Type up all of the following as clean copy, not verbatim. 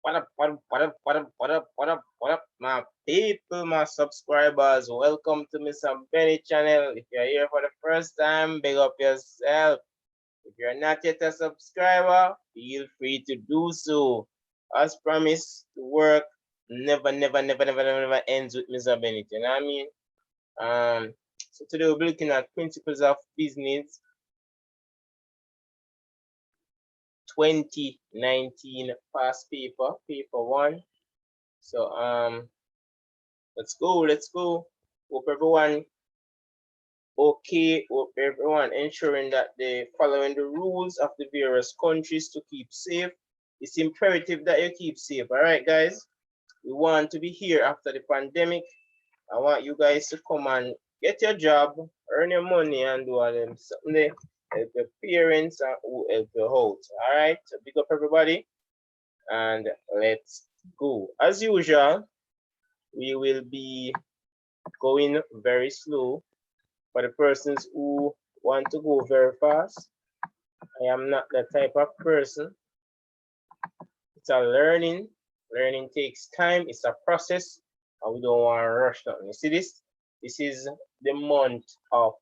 What up, what up, what up, what up, what up, what up, what up, my people, my subscribers? Welcome to Mr. Benny channel. If you're here for the first time, big up yourself. If you're not yet a subscriber, feel free to do so. As promised, the work never ends with Mr. Bennett. You know what I mean? So today we'll be looking at principles of business 2019 past paper one. So let's go. Hope everyone okay. Hope everyone ensuring that they following the rules of the various countries to keep safe. It's imperative that you keep safe. All right, guys. We want to be here after the pandemic. I want you guys to come and get your job, earn your money, and do all them something there. Help your parents and who help you out. All right. So big up everybody, and let's go. As usual, we will be going very slow for the persons who want to go very fast. I am not that type of person. It's a learning. Learning takes time. It's a process, and we don't want to rush nothing. You see this? This is the month of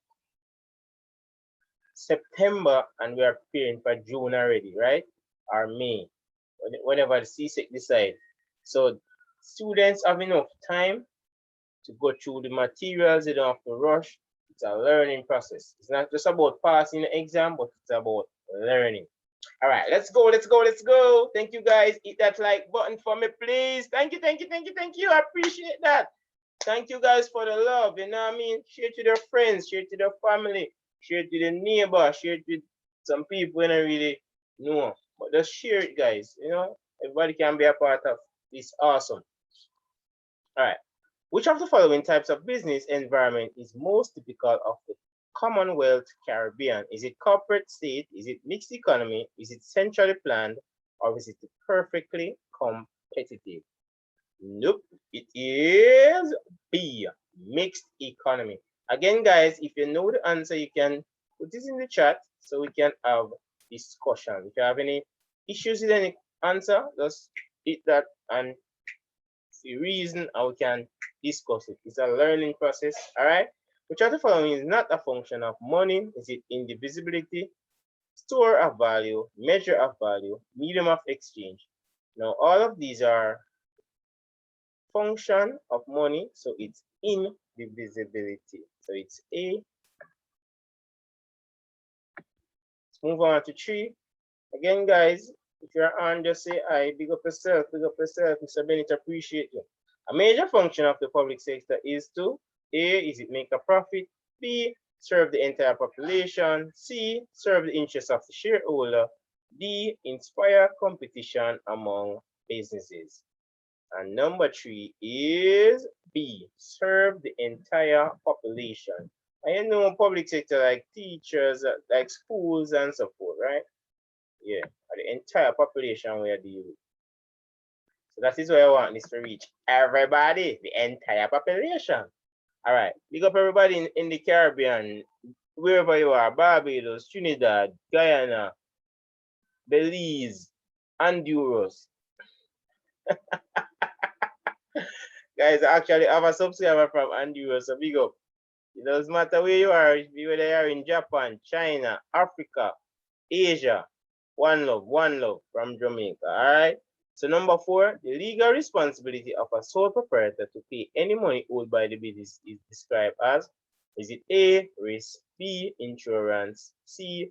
September, and we are preparing for June already, right? Or May, whenever the CSEC decide. So students have enough time to go through the materials. They don't have to rush. It's a learning process. It's not just about passing the exam, but it's about learning. All right, let's go, let's go, let's go. Thank you guys. Hit that like button for me, please. Thank you, thank you, thank you, thank you. I appreciate that. Thank you guys for the love. You know what I mean? Share it to their friends, share it to their family, share it to the neighbor, share it with some people you don't really know. But just share it, guys. You know, everybody can be a part of this. Awesome. All right. Which of the following types of business environment is most typical of the Commonwealth Caribbean? Is it corporate state? Is it mixed economy? Is it centrally planned? Or is it perfectly competitive? Nope, it is B, mixed economy. Again, guys, if you know the answer, you can put this in the chat so we can have discussion. If you have any issues with any answer, just hit that and see reason and we can discuss it. It's a learning process, all right? Which of the following is not a function of money? Is it indivisibility, store of value, measure of value, medium of exchange? Now, all of these are function of money, so it's indivisibility. So it's A. Let's move on to 3. Again, guys, if you're on, just say I. Big up yourself, big up yourself. Mr. Bennett, appreciate you. A major function of the public sector is to A, is it make a profit? B, serve the entire population. C, serve the interests of the shareholder. D, inspire competition among businesses. And number 3 is B, serve the entire population. And you know, public sector like teachers, like schools and so forth, right? Yeah, the entire population we are dealing with. So that is where I want this to reach everybody, the entire population. All right, big up everybody in the Caribbean, wherever you are, Barbados, Trinidad, Guyana, Belize, Honduras. Guys, I actually have a subscriber from Honduras, so big up. It doesn't matter where you are, whether you are in Japan, China, Africa, Asia. One love from Jamaica. All right. So number 4, the legal responsibility of a sole proprietor to pay any money owed by the business is described as: is it A, risk, B, insurance, C,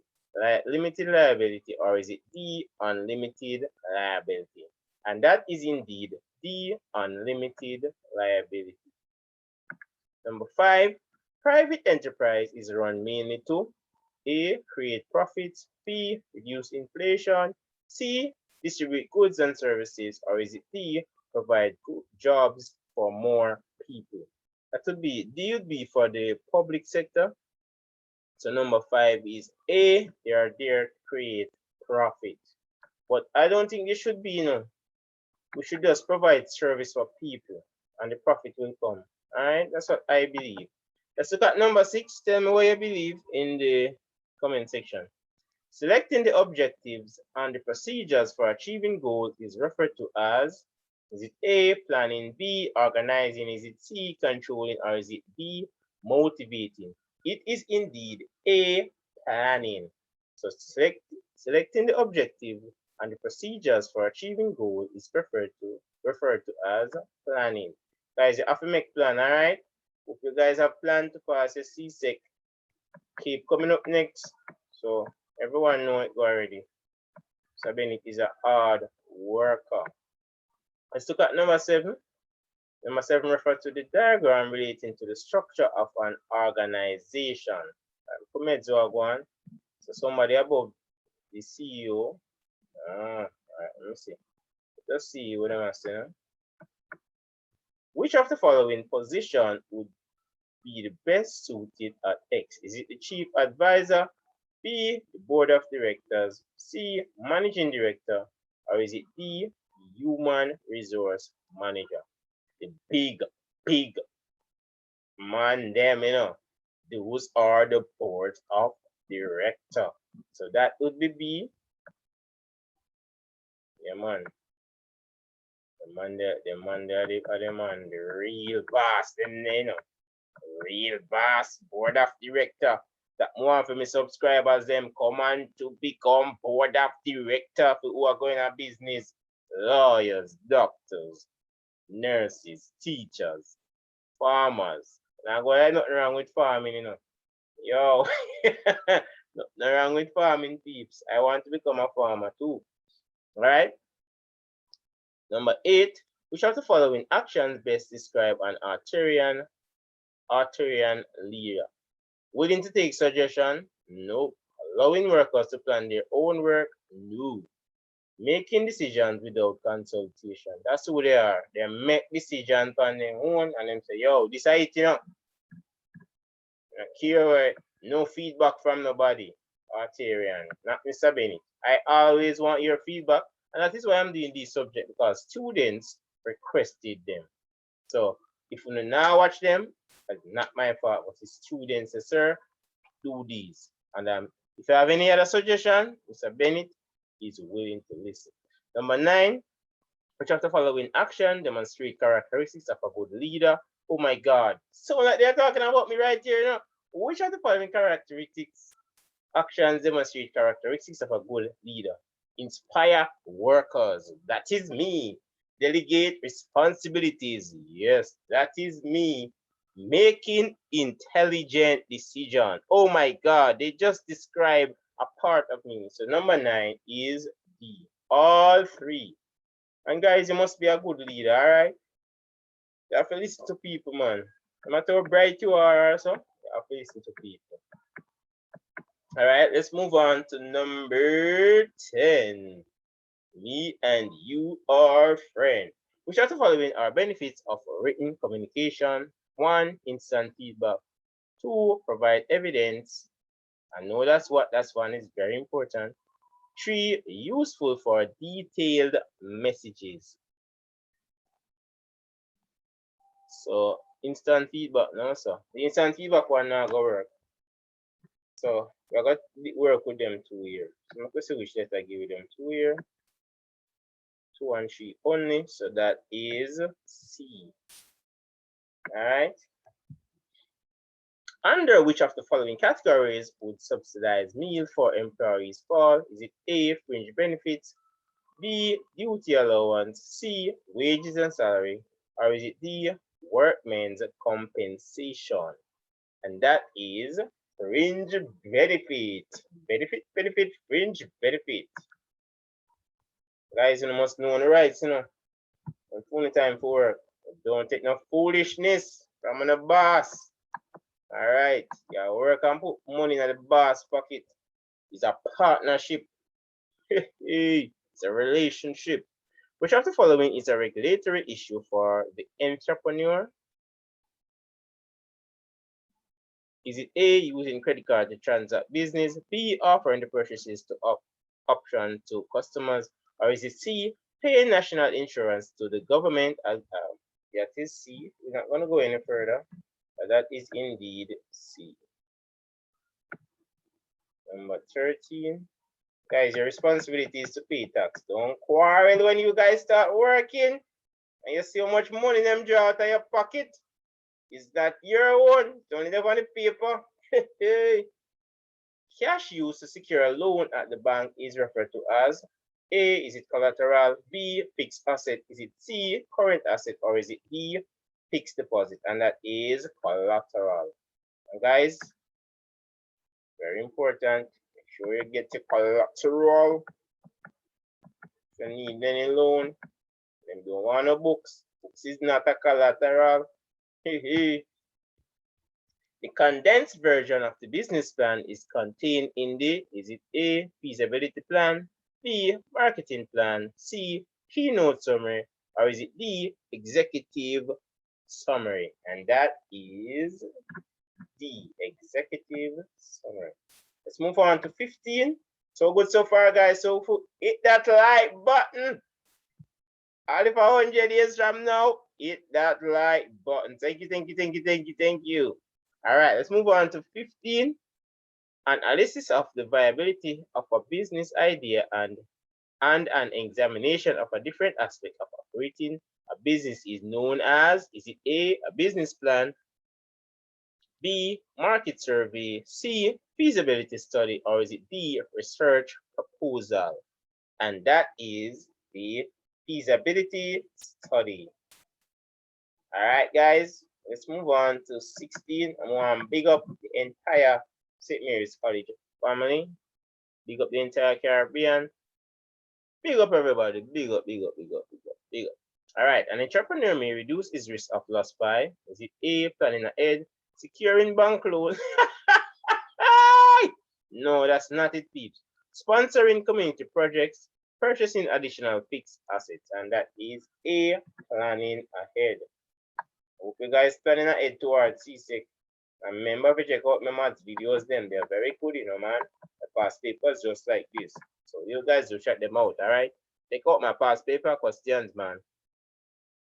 limited liability, or is it D, unlimited liability? And that is indeed D, unlimited liability. Number 5, private enterprise is run mainly to A, create profits, B, reduce inflation, C, distribute goods and services, or is it D, provide jobs for more people? That would be D would be for the public sector. So number 5 is A, they are there to create profit. But I don't think it should be, we should just provide service for people and the profit will come. All right, that's what I believe. Let's look at number 6. Tell me what you believe in the comment section. Selecting the objectives and the procedures for achieving goals is referred to as, is it A, planning, B, organizing, is it C, controlling, or is it D, motivating? It is indeed A, planning. So selecting the objective and the procedures for achieving goal is referred to as planning. Guys, you have to make plan, all right? If you guys have planned to pass your CSEC, keep coming up next. So everyone know it already. Sabine is a hard worker. Let's look at number 7. Number 7 refers to the diagram relating to the structure of an organization. So somebody above the CEO. All right, let me see. Let's see what I'm saying. Which of the following position would be the best suited at X? Is it the chief advisor, B, the board of directors, C, managing director, or is it D, human resource manager? The big man them, those are the board of director. So that would be B. Yeah, man. The real boss, them, real boss, board of director. That more for me subscribers, them come on to become board of director for who are going to business. Lawyers, doctors, nurses, teachers, farmers. Now go ahead, nothing wrong with farming, Yo, nothing wrong with farming, peeps. I want to become a farmer too. Right? Number 8, which of the following actions best describe an Arthurian leader? Willing to take suggestion? No. Allowing workers to plan their own work? No. Making decisions without consultation. That's who they are. They make decisions on their own and then say, yo, this is it, Here, no feedback from nobody. Arterian, not Mr. Bennett. I always want your feedback, and that is why I'm doing this subject, because students requested them. So if you now watch them, it's not my fault, but the students say, sir, do these. And if you have any other suggestion, Mr. Bennett is willing to listen. Number 9, which of the following action demonstrate characteristics of a good leader? Oh my God. So like they're talking about me right here, Which of the following characteristics actions demonstrate characteristics of a good leader? Inspire workers. That is me. Delegate responsibilities. Yes, that is me. Making intelligent decisions. Oh my God, they just described a part of me. So number 9 is D. All 3. And guys, you must be a good leader, all right? You have to listen to people, man. No matter how bright you are, so you have to listen to people. All right, let's move on to number 10. Me and you are friends. Which of the following are benefits of written communication? 1, instant feedback. 2, provide evidence. I know that one is very important. 3, useful for detailed messages. So instant feedback, no, so the instant feedback one now go work. So we're going to work with them 2 here. So I'm going to see which letter I give them 2 here. 2 and 3 only. So that is C. All right. Under which of the following categories would subsidized meal for employees fall? Is it A, fringe benefits, B, duty allowance, C, wages and salary, or is it D, workmen's compensation? And that is fringe benefit. Benefit, fringe benefit. Guys, you must know the rights, When full time for work. Don't take no foolishness from the boss. All right, yeah, work and put money in the boss pocket. It's a partnership. It's a relationship. Which of the following is a regulatory issue for the entrepreneur? Is it A, using credit card to transact business, B, offering the purchases to option to customers, or is it C, paying national insurance to the government? That is C. We're not going to go any further. That is indeed C. Number 13. Guys, your responsibility is to pay tax. Don't quarrel when you guys start working and you see how much money them draw out of your pocket. Is that your own? It's only there on the paper. Cash used to secure a loan at the bank is referred to as A, is it collateral? B, fixed asset? Is it C, current asset? Or is it D, fixed deposit? And that is collateral. And guys, very important. Make sure you get your collateral. If you need any loan, then don't want no books. Books is not a collateral. The condensed version of the business plan is contained in the, is it A, feasibility plan, B, marketing plan, C, keynote summary, or is it D, executive summary? And that is D, executive summary. Let's move on to 15. So good so far, guys. So hit that like button. All if 100 years from now, hit that like button. Thank you, thank you, thank you, thank you, thank you. All right, let's move on to 15. Analysis of the viability of a business idea and an examination of a different aspect of operating a business is known as, is it A, a business plan, B, market survey, C, feasibility study, or is it D, research proposal? And that is the feasibility study. All right, guys, let's move on to 16. I want to big up the entire St. Mary's College family. Big up the entire Caribbean. Big up everybody. Big up, big up, big up, big up, big up. All right, an entrepreneur may reduce his risk of loss by, is it A, planning ahead, securing bank loan? No, that's not it, peeps. Sponsoring community projects, purchasing additional fixed assets, and that is A, planning ahead. Hope you guys planning ahead towards CSEC. And remember to check out my maths videos, them. They're very good, you know, man. My past papers just like this. So you guys will check them out, all right? Check out my past paper questions, man.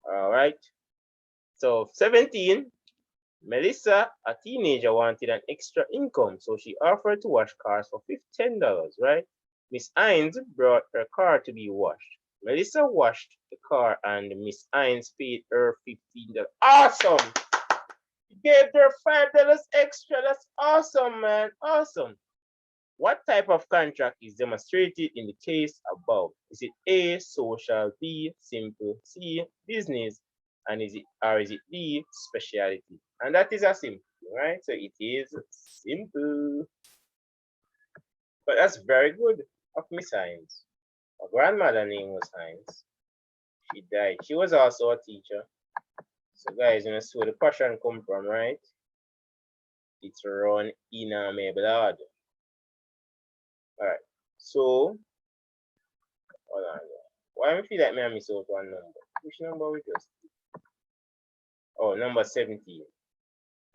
All right. So 17, Melissa, a teenager, wanted an extra income, so she offered to wash cars for $10, right? Miss Hines brought her car to be washed. Melissa washed the car and Miss Hines paid her $15. Awesome! You gave her $5 extra. That's awesome, man. Awesome. What type of contract is demonstrated in the case above? Is it A, social, B, simple, C, business, and is it D, specialty? And that is a simple, right? So it is simple. But that's very good of Miss Hines. Her grandmother name was Hines. She died. She was also a teacher. So guys, you know, so the passion come from, right? It's run in my blood. All right. So, hold on. Why do I feel like I miss out one number? Which number we just? Oh, number 17.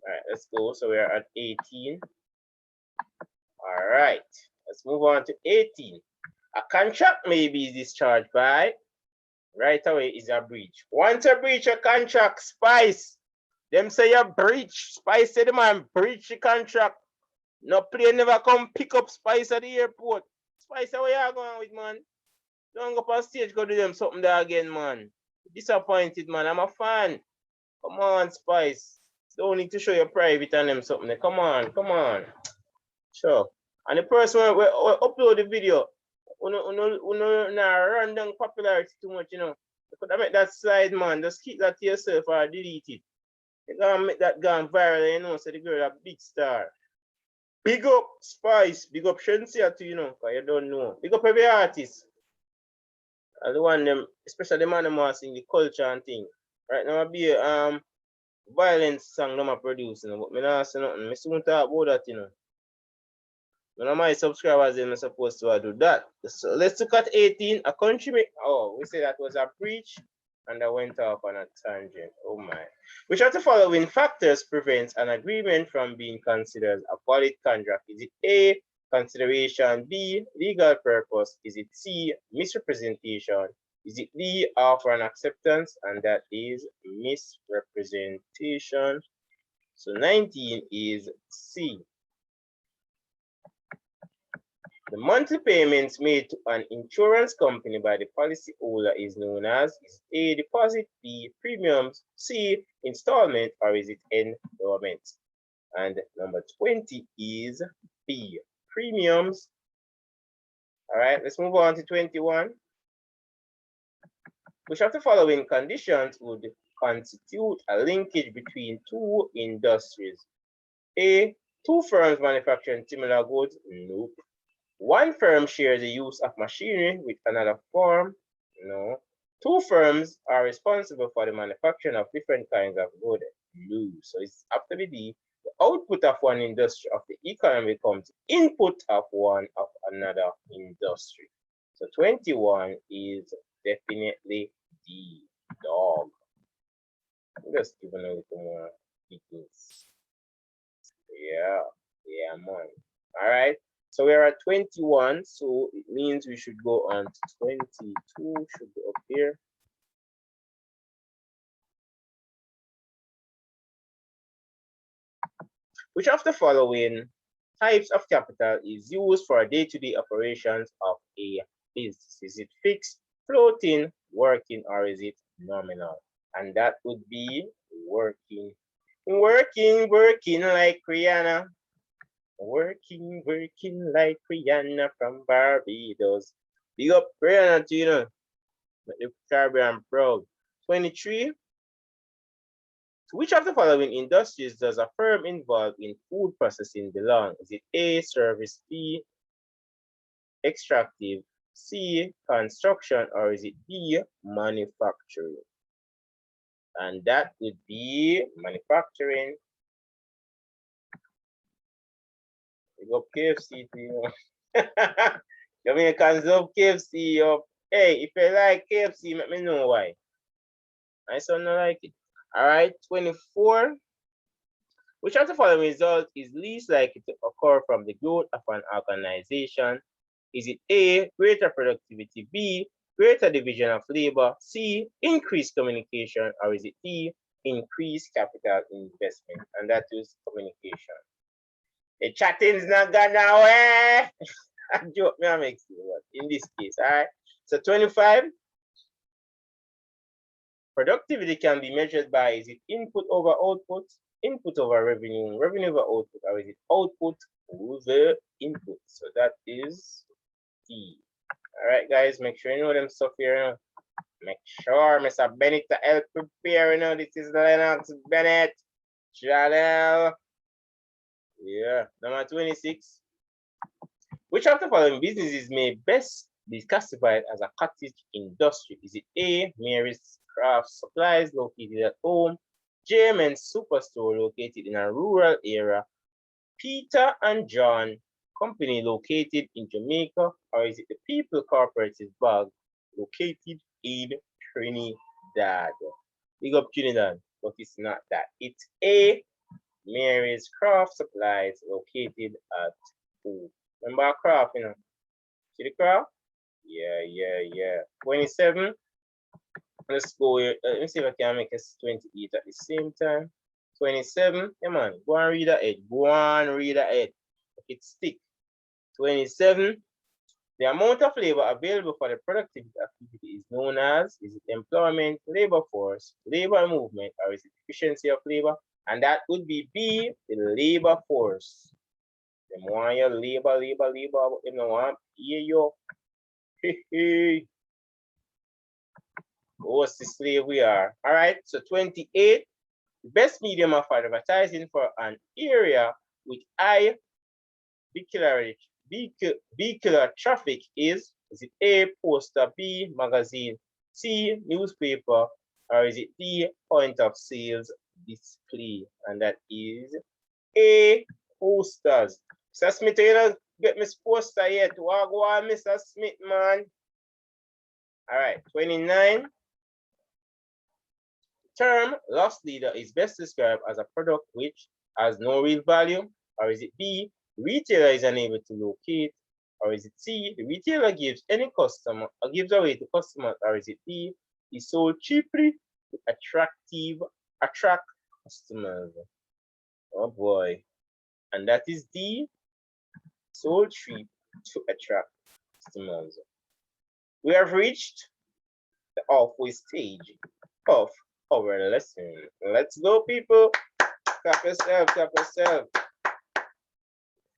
All right, let's go. So we are at 18. All right, let's move on to 18. A contract may be discharged by, right away is a breach. Once a breach a contract, Spice, them say a breach. Spice say the man breach the contract. No plane never come pick up Spice at the airport. Spice, where you going with, man? Don't go up on stage, go do them something there again, man. Disappointed, man. I'm a fan. Come on, Spice. Don't need to show your private and them something. Come on, come on. Sure. And the person will upload the video, run down popularity too much, you know. You could have make that slide, man. Just keep that to yourself or delete it. You gotta make that gone viral, you know, so the girl a big star. Big up Spice, big up Shensia too, you know, because you don't know. Big up every artist. And the one them, especially the man them are sing the culture and thing. Right now I be a violence song them are producing, but me not say nothing. Me soon talk about that, you know. None of my subscribers are supposed to do that. So let's look at 18. A country we say that was a breach and I went off on a tangent. Oh my. Which of the following factors prevents an agreement from being considered a valid contract? Is it A, consideration, B, legal purpose? Is it C, misrepresentation? Is it D, offer and acceptance? And that is misrepresentation. So 19 is C. The monthly payments made to an insurance company by the policyholder is known as, is A, deposit, B, premiums, C, installment, or is it endowment? And number 20 is B, premiums. All right, let's move on to 21. Which of the following conditions would constitute a linkage between two industries? A, two firms manufacturing similar goods? Nope. One firm shares the use of machinery with another firm? No. Two firms are responsible for the manufacturing of different kinds of goods? No. So it's up to D. The output of one industry of the economy becomes input of one of another industry. So 21 is definitely D, dog. Just give a little more details. Yeah, man. All right. So we're at 21, so it means we should go on to 22, should be up here. Which of the following types of capital is used for day-to-day operations of a business? Is it fixed, floating, working, or is it nominal? And that would be working. Working like Rihanna. Working like Rihanna from Barbados. Big up Rihanna to you know. Make the Caribbean proud. 23. To which of the following industries does a firm involved in food processing belong? Is it A, service, B, extractive, C, construction, or is it D, manufacturing? And that would be manufacturing. Big up KFC to you know. Jamaicans love KFC up. Hey, if you like KFC, let me know why. I still not like it. All right, 24. Which of the following result is least likely to occur from the growth of an organization? Is it A, greater productivity, B, greater division of labor, C, increased communication, or is it D, increased capital investment? And that is communication. The chatting's not gone away. I joke, me I make you in this case, all right? So 25. Productivity can be measured by, is it input over output, input over revenue, revenue over output, or is it output over input? So that is D. All right, guys, make sure you know them stuff here. You know? Make sure Mr. Bennett to help prepare. You know, this is Lennox Bennett channel. Yeah, number 26. Which of the following businesses may best be classified as a cottage industry? Is it A, Mary's Craft Supplies located at home, J.M.'s Superstore located in a rural area, Peter and John Company located in Jamaica, or is it the People Cooperative Bank located in Trinidad? Big up Trinidad, but it's not that. It's A, Mary's Craft Supplies located at home. Remember craft, you know? See the craft? Yeah. 27. Let's go here. Let me see if I can make us 28 at the same time. 27. Yeah, man. Go and read ahead. Go and read ahead. It stick. 27. The amount of labor available for the productivity activity is known as, is it employment, labor force, labor movement, or is it efficiency of labor? And that would be B, the labor force. Them want your labor, but them don't want pay you. What's the slave we are? All right, so 28. The best medium of advertising for an area with high vehicular traffic is it A, poster, B, magazine, C, newspaper, or is it D, point of sales display? And that is A, posters. Mr. Smith, you don't get me poster yet. What go on, Mr. Smith, man? All right, 29. Term loss leader is best described as a product which has no real value, or is it B, retailer is unable to locate, or is it C, the retailer gives any customer or gives away to customers, or is it D, is sold cheaply to attract customers? Oh boy. And that is D, sold cheap to attract customers. We have reached the halfway stage of our lesson. Let's go, people. Clap yourself, clap yourself.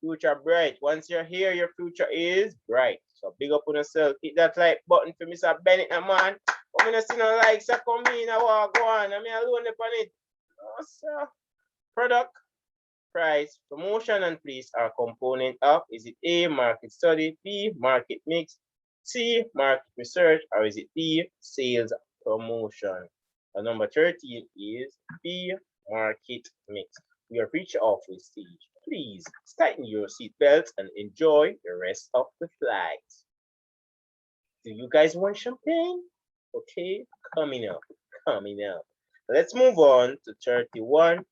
Future bright. Once you're here, your future is bright. So big up on yourself. Hit that like button for Mr. Bennett, man. I'm gonna see no likes. So come in, I walk on. I'm alone upon it. Oh, sir. Product, price, promotion, and place are component of, is it A, market study, B, market mix, C, market research, or is it D, sales promotion? And number 13 is B, market mix. We have reached off the stage. Please tighten your seatbelts and enjoy the rest of the flight. Do you guys want champagne? Okay, coming up, coming up. Let's move on to 31.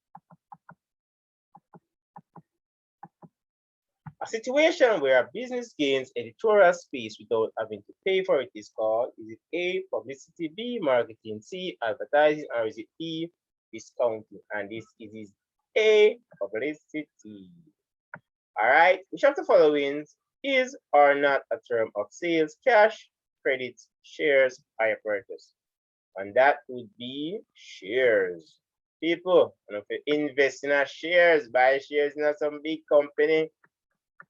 A situation where a business gains editorial space without having to pay for it is called, is it A, publicity, B, marketing, C, advertising, or is it D, discounting? And this is A, publicity. All right, which of the following is or not a term of sales? Cash, credits, shares, hire purchase. And that would be shares. People, if you invest in a shares, buy shares in some big company,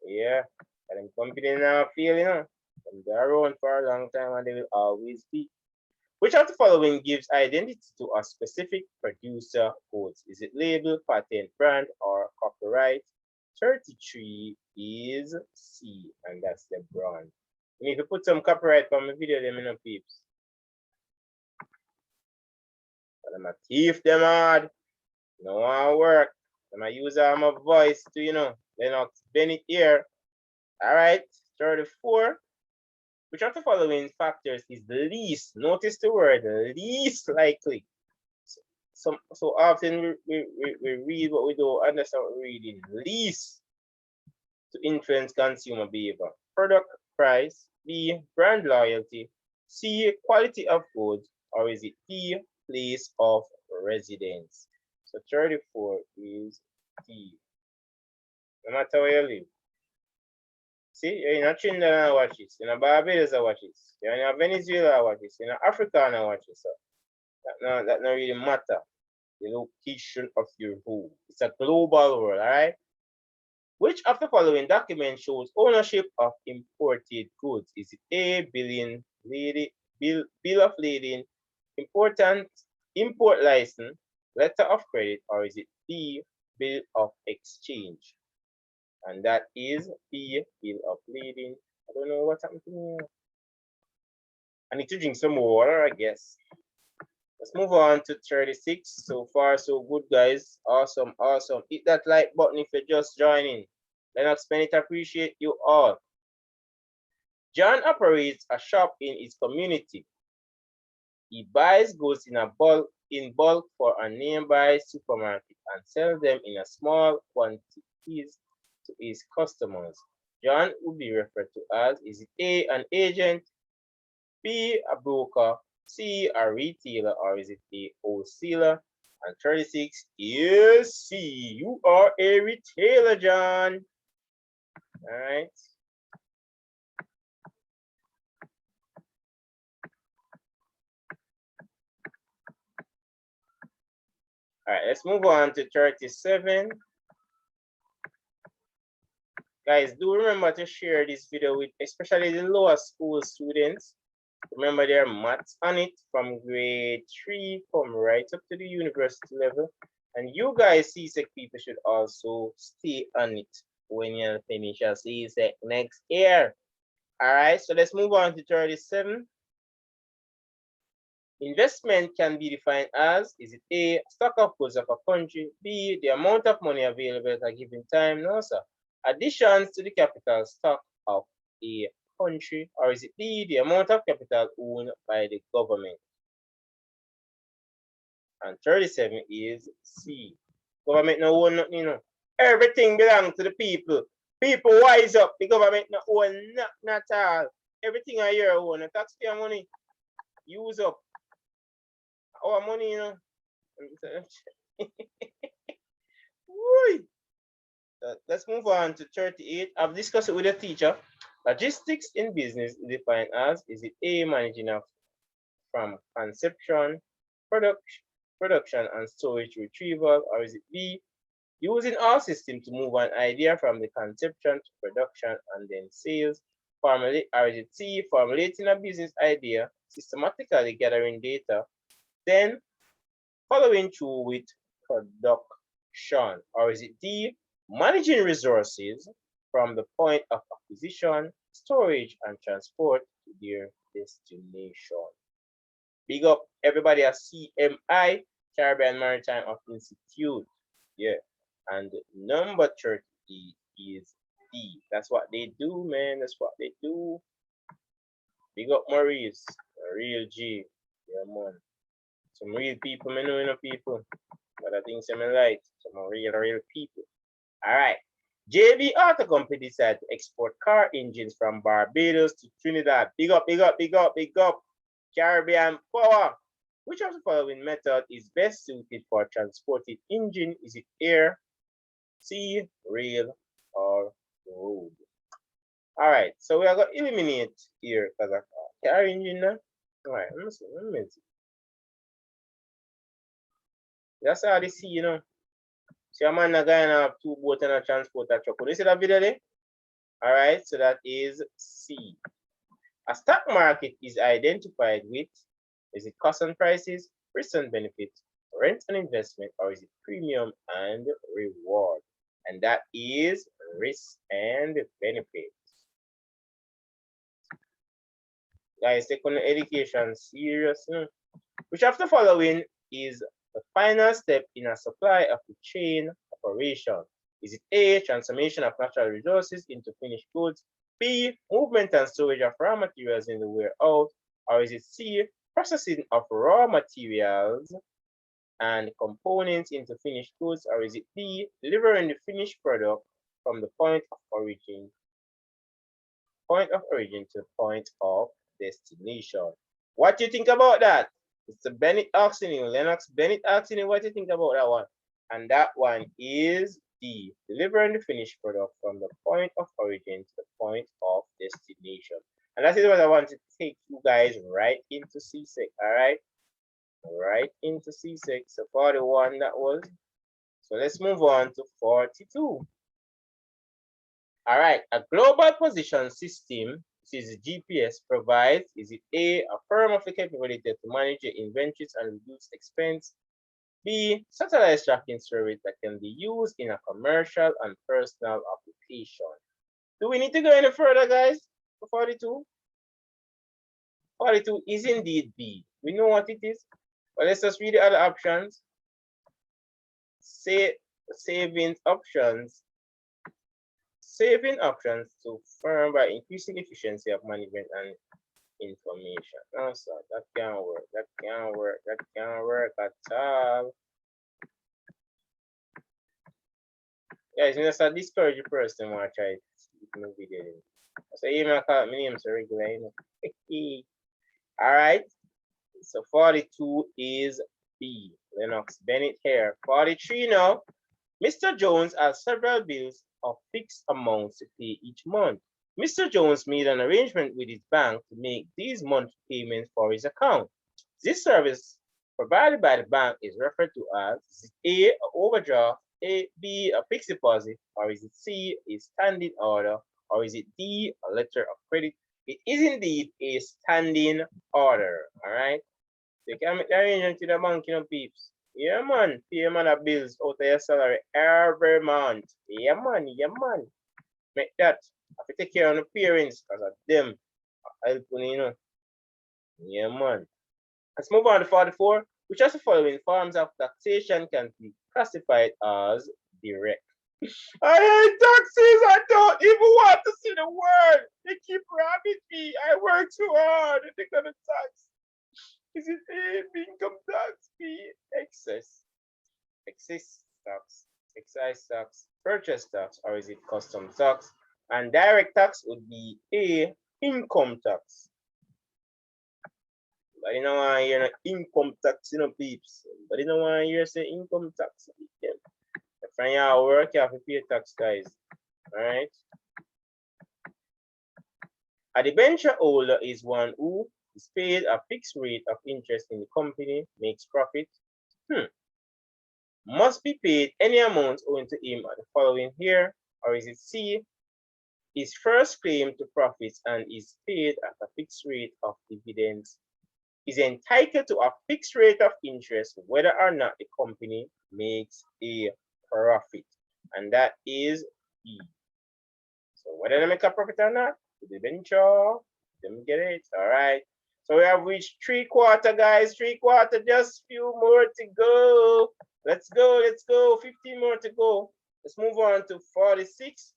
yeah, and them company now feel, they're around for a long time and they will always be. Which of the following gives identity to a specific producer codes? Is it label, patent, brand, or copyright? 33 is C, and that's the brand. You need to put some copyright on my video, them in peeps. But I'm a thief, them hard. No one work. I'm a use my voice to, Lennox Bennett here. All right, 34. Which of the following factors is the least, notice the word, least likely. So often we read what we don't understand what we're reading. Least to influence consumer behavior. Product price, B, brand loyalty, C, quality of goods, or is it D, place of residence? So 34 is D. No matter where you live. See, you're in Trinidad and I watch this. In Barbados I watch this. You're in Venezuela I watch this. In Africa I watch this. So that not really matter. The location of your home. It's a global world, alright? Which of the following documents shows ownership of imported goods? Is it A, bill of lading, import license, letter of credit, or is it B, bill of exchange? And that is B, bill of lading. I don't know what happened to me. I need to drink some more water, I guess. Let's move on to 36. So far, so good, guys. Awesome, awesome. Hit that like button if you're just joining. Lennox Bennett appreciate you all. John operates a shop in his community. He buys goods in bulk for a nearby supermarket and sells them in a small quantities to his customers. John would be referred to as, is it A, an agent, B, a broker, C, a retailer, or is it a wholesaler? And 36 is C. You are a retailer, John. All right. All right, let's move on to 37. Guys, do remember to share this video with especially the lower school students. Remember, there are maths on it from grade 3 come right up to the university level. And you guys, CSEC people, should also stay on it when you finish your CSEC next year. All right, so let's move on to 37. Investment can be defined as, is it A, stock of goods of a country, B, the amount of money available at a given time, no sir, additions to the capital stock of a country, or is it D, the amount of capital owned by the government? And 37 is C. Government no own nothing, Everything belongs to the people. People wise up. The government no own not all. Everything are your own. The taxpayer money. Use up. Our money, Let's move on to 38. I've discussed it with a teacher. Logistics in business is defined as, is it A, managing of from conception, production and storage retrieval, or is it B, using our system to move an idea from the conception to production and then sales, formulate, or is it C, formulating a business idea, systematically gathering data, then following through with production, or is it D, managing resources from the point of acquisition, storage, and transport to their destination? Big up everybody at CMI, Caribbean Maritime of Institute. Yeah. And number 30 is D. That's what they do, man. That's what they do. Big up Maurice, real G. Yeah, man. Some real people, man, know people. But I think some like some real people. All right. JB Auto Company decided to export car engines from Barbados to Trinidad. Big up, big up, big up, big up. Caribbean power. Which of the following method is best suited for transporting engine? Is it air, sea, rail, or road? All right, so we are going to eliminate here because of car engine now. All right, let me see. That's how they see, you know. See a man not going to have two boats and a transporter truck. Could you see that video there? All right, so that is C. A stock market is identified with, is it cost and prices, risk and benefits, rent and investment, or is it premium and reward? And that is risk and benefits. Guys, take on education serious. Which of the following is the final step in a supply of the chain operation? Is it A, transformation of natural resources into finished goods, B, movement and storage of raw materials in the warehouse, or is it C, processing of raw materials and components into finished goods, or is it D, delivering the finished product from the point of origin to the point of destination? What do you think about that? It's a Bennett asking you, Lennox Bennett asking you what you think about that one. And that one is D, delivering the finished product from the point of origin to the point of destination. And that is what I want to take you guys right into C6, all right? Right into C6. So 41 that was. So let's move on to 42. All right, a global position system, which is GPS, provides, is it A, a firm of the capability to manage your inventories and reduce expense, B, satellite tracking service that can be used in a commercial and personal application. Do we need to go any further, guys, for 42? 42 is indeed B. We know what it is, but let's just read the other options. Saving to firm by increasing efficiency of management and information. No, sir, that can't work. That can't work. That can't work at all. Guys, you know, so discourage the person when I try to no video. So you may call my name so regular, you know. All right. So 42 is B. Lennox Bennett here. 43 now. Mr. Jones has several bills of fixed amounts to pay each month. Mr. Jones made an arrangement with his bank to make these monthly payments for his account. This service provided by the bank is referred to as, is it A, an overdraft, B, a fixed deposit, or is it C, a standing order, or is it D, a letter of credit? It is indeed a standing order, all right? So you can make the arrangement to the bank, you know, peeps. Yeah, man. Pay man a bills out of your salary every month. Yeah, man. Yeah, man. Make that. Have to take care of the parents because of them. Helping, you know. Yeah, man. Let's move on to 44. Which of the following forms of taxation can be classified as direct? I hate taxes. I don't even want to see the word. They keep robbing me. I work too hard. They're gonna tax. Is it A, income tax, B, excess tax, excise tax, purchase tax, or is it custom tax? And direct tax would be A, income tax. But you know why you're not income tax, you know, peeps. But you know why you're saying income tax? From your work, you have to pay tax, guys. All right. A debenture holder is one who is paid a fixed rate of interest in the company, makes profit. Must be paid any amount owing to him at the following here, or is it C? Is first claim to profits and is paid at a fixed rate of dividends, is entitled to a fixed rate of interest whether or not the company makes a profit. And that is E. So whether they make a profit or not, the debenture, them get it. All right. So we have reached 3/4, guys. 3/4, just few more to go. Let's go, let's go. 15 more to go. Let's move on to 46.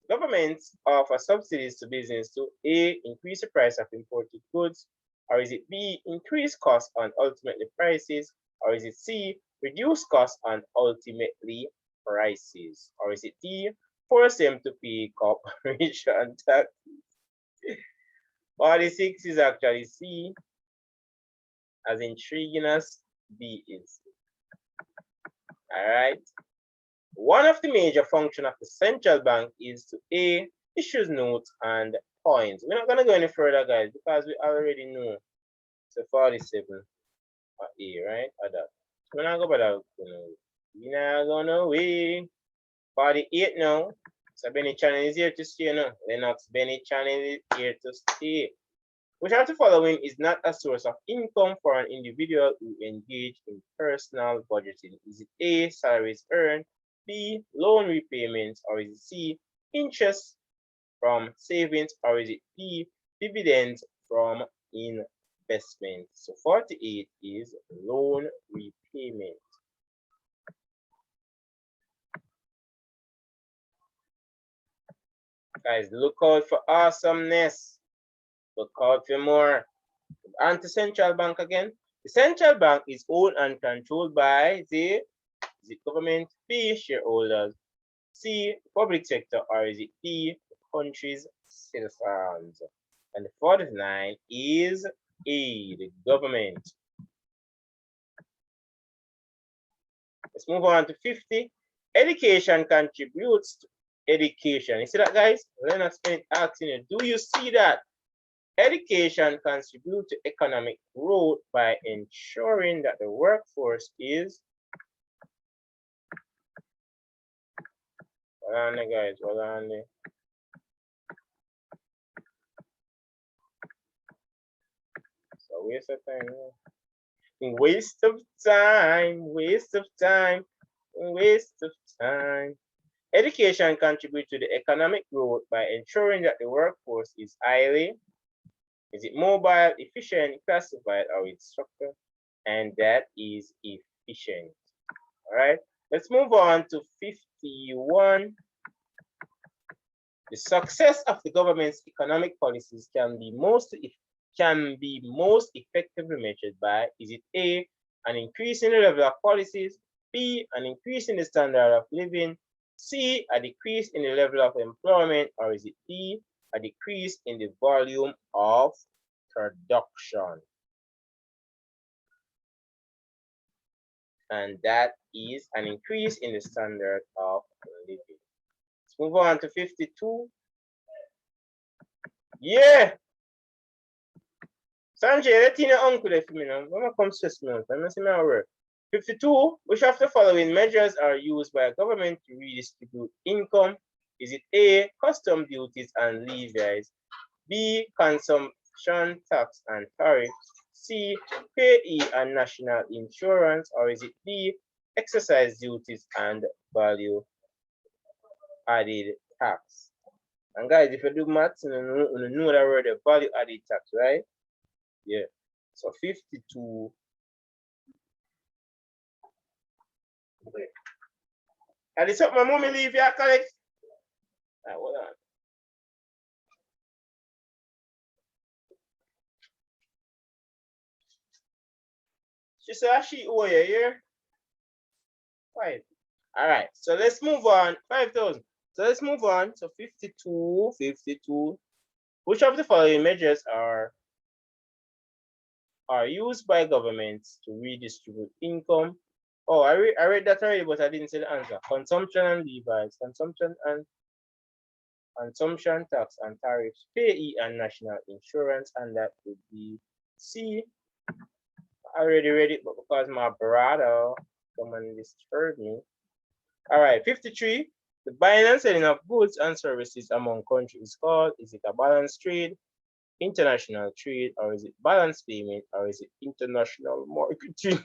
Governments offer subsidies to business to A, increase the price of imported goods, or is it B, increase costs and ultimately prices, or is it C, reduce costs and ultimately prices, or is it D, force them to pay corporation tax? 46 is actually C, as intriguing as B is. All right. One of the major functions of the central bank is to A, issue notes and coins. We're not going to go any further, guys, because we already know. So 47 or A, right? Or that. We're not going to go we're not going to wait. 48 now. So Benny Channel is here to stay now. Lennox Benny Channel is here to stay. Which of the following is not a source of income for an individual who engage in personal budgeting? Is it A, salaries earned, B, loan repayments, or is it C, interest from savings, or is it D, dividends from investment? So 48 is loan repayment. Guys, look out for awesomeness. Look out for more. And the central bank again. The central bank is owned and controlled by the government, B, shareholders, C, public sector, or is it D, the country's citizens? And the 49 is A, the government. Let's move on to 50. Education contributes to education. You see that, guys? Lennox asking you, do you see that? Education contributes to economic growth by ensuring that the workforce is. Hold on there, guys. Hold on there. So waste of time. Waste of time. Waste of time. Waste of time. Education contributes to the economic growth by ensuring that the workforce is highly, is it mobile, efficient, classified, or it's structured? And that is efficient. All right. Let's move on to 51. The success of the government's economic policies can be most effectively measured by, is it A, an increase in the level of policies, B, an increase in the standard of living, C, a decrease in the level of employment, or is it D, a decrease in the volume of production? And that is an increase in the standard of living. Let's move on to 52. Yeah. Sanjay, let your uncle there for me now. I'm gonna come stress me out. I'm gonna see my work. 52. Which of the following measures are used by a government to redistribute income? Is it A, custom duties and levies, B, consumption tax and tariff, C, payee and national insurance, or is it D, exercise duties and value added tax? And guys, if you do maths, you know that word, the value added tax, right? Yeah. So 52. And it's up my mommy leave here, collect. Right, hold on. She said she owe you here. 5. All right. So let's move on. 5,000. So let's move on. So 52, 52. Which of the following measures are used by governments to redistribute income? Oh, I read that already, but I didn't say the answer. Consumption and levies, consumption tax and tariffs, payee and national insurance, and that would be C. I already read it, but because my brother come and disturb me. All right, 53. The buying and selling of goods and services among countries is called, is it a balanced trade, international trade, or is it balanced payment, or is it international marketing?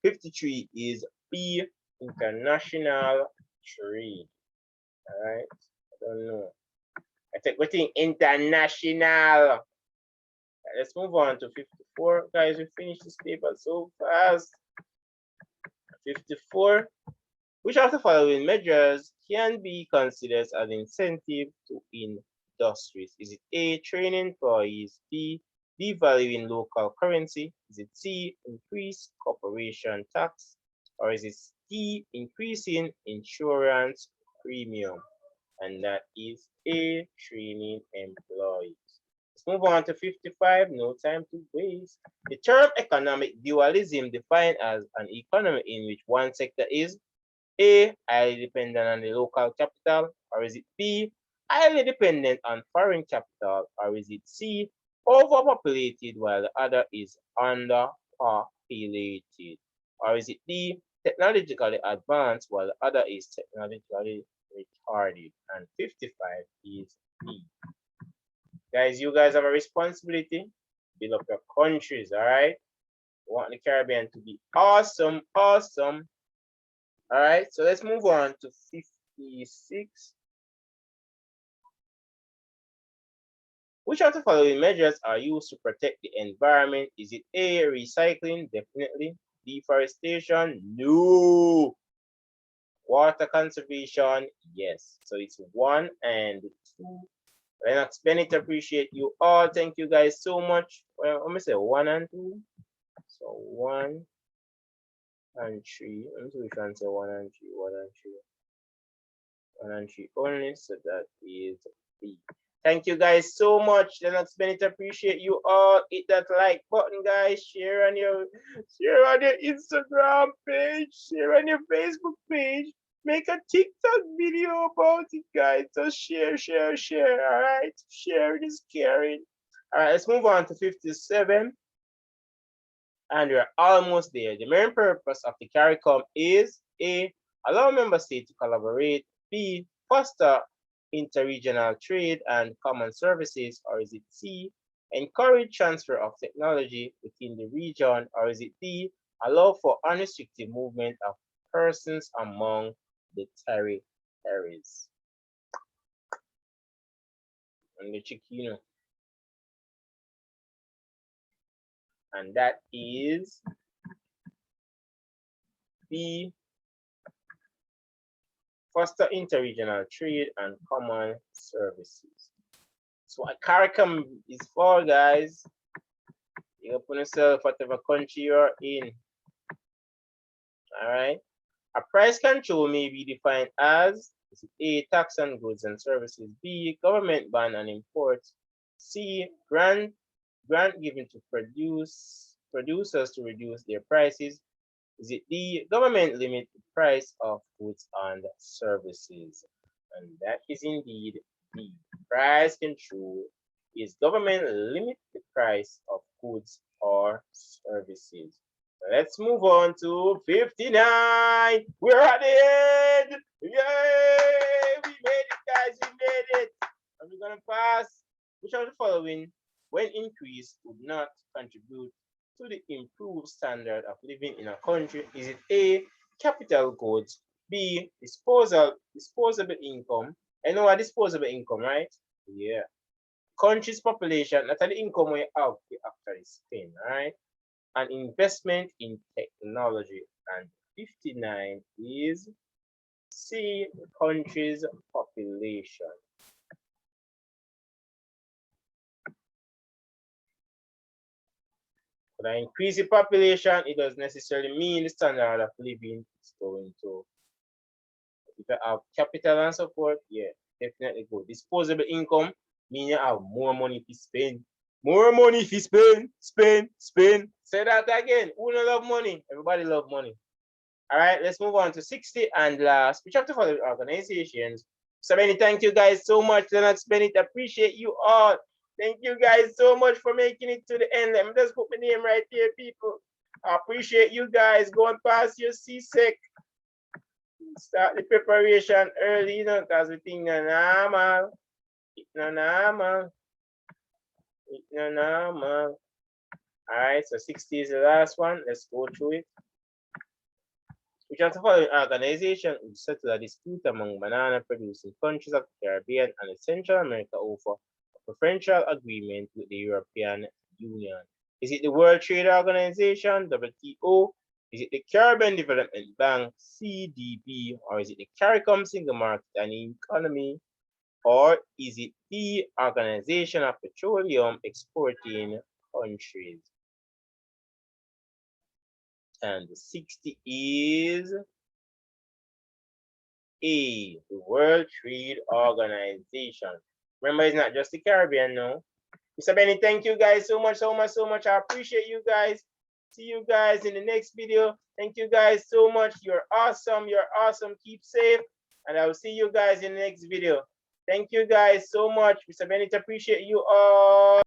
53 is B, international trade. All right, I don't know. I think we think international. Let's move on to 54. Guys, we finished this paper so fast. 54. Which of the following measures can be considered as an incentive to industries? Is it A, training employees, B, devaluing local currency, is it C, increase corporation tax, or is it D, increasing insurance premium? And that is A, training employees. Let's move on to 55, no time to waste. The term economic dualism defined as an economy in which one sector is A, highly dependent on the local capital, or is it B, highly dependent on foreign capital, or is it C, overpopulated while the other is underpopulated, or is it D, technologically advanced while the other is technologically retarded? And 55 is B. Guys, you guys have a responsibility. Build up your countries, all right? We want the Caribbean to be awesome, awesome. All right, so let's move on to 56. Which of the following measures are used to protect the environment? Is it A, recycling? Definitely. Deforestation? No. Water conservation? Yes. So it's 1 and 2. Lennox Bennett, appreciate you all. Thank you guys so much. Well, I'm gonna say 1 and 2. So 1 and 3. Let me see which one say 1 and 3. 1 and 3. 1 and 3 only. So that is B. Thank you guys so much. Lennox Bennett, appreciate you all. Hit that like button, guys. Share on your Instagram page. Share on your Facebook page. Make a TikTok video about it, guys. Just share, share, share. All right. Sharing is caring. All right. Let's move on to 57. And we're almost there. The main purpose of the CARICOM is A, allow member states to collaborate, B, foster interregional trade and common services, or is it C, encourage transfer of technology within the region, or is it D, allow for unrestricted movement of persons among the territories? And the chicken, and that is B, foster interregional trade and common services. So what CARICOM is for, guys. You open yourself whatever country you're in. All right. A price control may be defined as A, tax on goods and services, B, government ban on imports, C, grant given to producers to reduce their prices, is it D, government limit the price of goods and services? And that is indeed D. Price control is government limit the price of goods or services. So let's move on to 59. We're at the end. Yay! We made it, guys. We made it. And we're gonna pass. Which of the following, when increased, would not contribute to the improved standard of living in a country? Is it A, capital goods, B, disposable income? I know a disposable income, right? Yeah. Country's population, not the income we have to actually spend, right? And investment in technology. And 59 is C, country's population. When I increase the population, it doesn't necessarily mean the standard of living is going to. If you have capital and support, yeah, definitely good. Disposable income means you have more money to spend. More money to spend, spend, spend, Say that again. Who don't love money? Everybody love money. All right, let's move on to 60 and last. We have to follow organizations. So many thank you guys so much. Let's spend it. Appreciate you all. Thank you guys so much for making it to the end. Let me just put my name right here, people. I appreciate you guys going past your CSEC. Start the preparation early, you know, because we think no normal. It's no normal. It's no normal. All right, so 60 is the last one. Let's go through it. Which has the following organization which settled a dispute among banana producing countries of the Caribbean and Central America over a preferential agreement with the European Union. Is it the World Trade Organization, WTO? Is it the Caribbean Development Bank, CDB? Or is it the CARICOM Single Market and Economy? Or is it the Organization of Petroleum Exporting Countries? And the 60 is A, the World Trade Organization. Remember, it's not just the Caribbean, no. Mr. Benny, thank you guys so much, so much, so much. I appreciate you guys. See you guys in the next video. Thank you guys so much. You're awesome. You're awesome. Keep safe. And I will see you guys in the next video. Thank you guys so much. Mr. Bennett, appreciate you all.